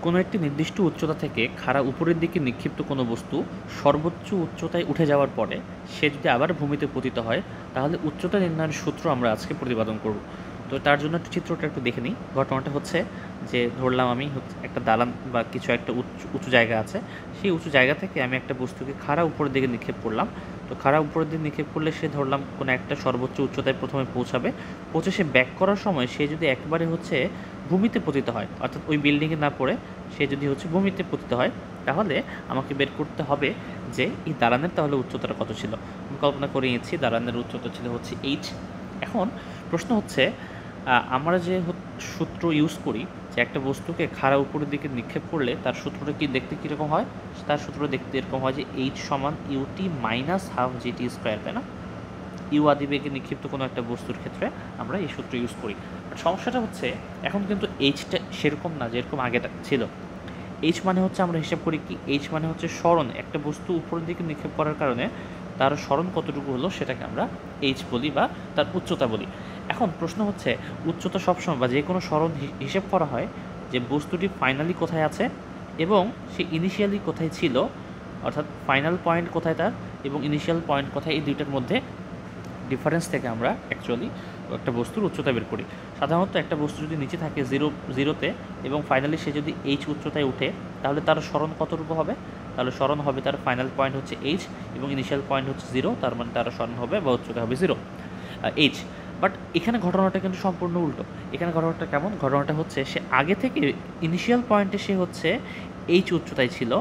কোনো একটি নির্দিষ্ট উচ্চতা থেকে খাড়া উপরের দিকে নিক্ষিপ্ত কোনো বস্তু সর্বোচ্চ উচ্চতায় উঠে যাওয়ার পরে সে যদি আবার ভূমিতে পতিত হয়, তাহলে উচ্চতা নির্ণয়ের সূত্র আমরা আজকে প্রতিপাদন করব। তো তার জন্য একটু চিত্রটা একটু দেখে নিই। ঘটনাটা হচ্ছে যে ধরলাম আমি একটা দালান বা কিছু একটা উঁচু জায়গা আছে। সেই উঁচু জায়গা থেকে আমি একটা বস্তুকে খাড়া উপরের দিকে নিক্ষেপ করলাম। তো খাড়া উপরের দিকে নিক্ষেপ করলে সে ধরলাম কোনো একটা সর্বোচ্চ উচ্চতায় প্রথমে পৌঁছাবে। পৌঁছে সে ব্যাক করার সময় সে যদি একবারে ভূমিতে পতিত হয়, অর্থাৎ ওই বিল্ডিংয়ে না পড়ে সে যদি ভূমিতে পতিত হয়, তাহলে আমাকে বের করতে হবে যে এই দালানের তাহলে উচ্চতাটা কত ছিল। আমি কল্পনা করে নিয়েছি দালানের উচ্চতা ছিল এইচ। এখন প্রশ্ন হচ্ছে, আমরা যে সূত্র ইউজ করি যে একটা বস্তুকে খাড়া উপরের দিকে নিক্ষেপ করলে তার সূত্রটা কি দেখতে কীরকম হয়? তার সূত্রটা দেখতে এরকম হয় যে এইচ সমান UT minus half GT square, তাই না? ইউ আদিবেগে নিক্ষিপ্ত কোনো একটা বস্তুর ক্ষেত্রে আমরা এই সূত্র ইউজ করি। বাট সমস্যাটা হচ্ছে এখন কিন্তু এইচটা সেরকম না যেরকম আগেটা ছিল। এইচ মানে হচ্ছে আমরা হিসাব করি কি, এইচ মানে হচ্ছে সরণ। একটা বস্তু উপরের দিকে নিক্ষেপ করার কারণে তার সরণ কতটুকু হলো সেটাকে আমরা এইচ বলি বা তার উচ্চতা বলি। এখন প্রশ্ন হচ্ছে, উচ্চতা সবসময় বা যে কোনো সরণ হিসেব করা হয় যে বস্তুটি ফাইনালি কোথায় আছে এবং সে ইনিশিয়ালি কোথায় ছিল, অর্থাৎ ফাইনাল পয়েন্ট কোথায় তার এবং ইনিশিয়াল পয়েন্ট কোথায়, এই দুইটার মধ্যে ডিফারেন্স থেকে আমরা অ্যাকচুয়ালি একটা বস্তুর উচ্চতা বের করি। সাধারণত একটা বস্তু যদি নিচে থাকে জিরোতে এবং ফাইনালি সে যদি এইচ উচ্চতায় উঠে, তাহলে তার সরণ কতটুকু হবে? তাহলে সরণ হবে তার ফাইনাল পয়েন্ট হচ্ছে এইচ এবং ইনিশিয়াল পয়েন্ট হচ্ছে জিরো, তার মানে তার সরণ হবে বা উচ্চতা হবে জিরো, এইচ। বাট এখানে ঘটনাটা কিন্তু সম্পূর্ণ উল্টো। এখানে ঘটনাটা কেমন? ঘটনাটা হচ্ছে সে আগে থেকে ইনিশিয়াল পয়েন্টে সে এইচ উচ্চতায় ছিল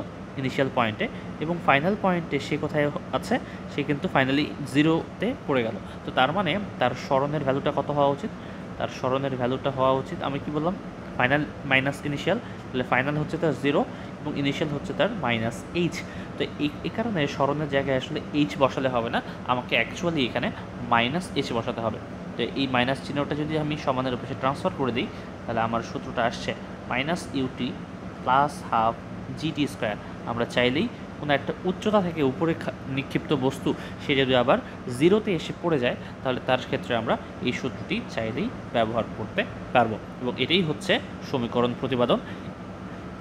ইনিশিয়াল পয়েন্টে, এবং ফাইনাল পয়েন্টে সে কোথায় আছে? সে কিন্তু ফাইনালি জিরোতে পড়ে গেল। তো তার মানে তার সরণের ভ্যালুটা কত হওয়া উচিত? তার সরণের ভ্যালুটা হওয়া উচিত, আমি কি বললাম, ফাইনাল মাইনাস ইনিশিয়াল। তাহলে ফাইনাল হচ্ছে তার জিরো এবং ইনিশিয়াল হচ্ছে তার মাইনাস এইচ। তো এই কারণে সরণের জায়গায় আসলে এইচ বসালে হবে না, আমাকে অ্যাকচুয়ালি এখানে মাইনাস এইচ বসাতে হবে। তো এই মাইনাস চিহ্নটা যদি আমি সমানের উপরে ট্রান্সফার করে দিই, তাহলে আমার সূত্রটা আসছে minus UT plus half GT square. আমরা চাইলেই কোনো একটা উচ্চতা থেকে উপরে নিক্ষিপ্ত বস্তু সে যদি আবার জিরোতে এসে পড়ে যায়, তাহলে তার ক্ষেত্রে আমরা এই সূত্রটি চাইলেই ব্যবহার করতে পারবো, এবং এটাই হচ্ছে সমীকরণ প্রতিপাদন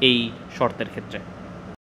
এই শর্তের ক্ষেত্রে।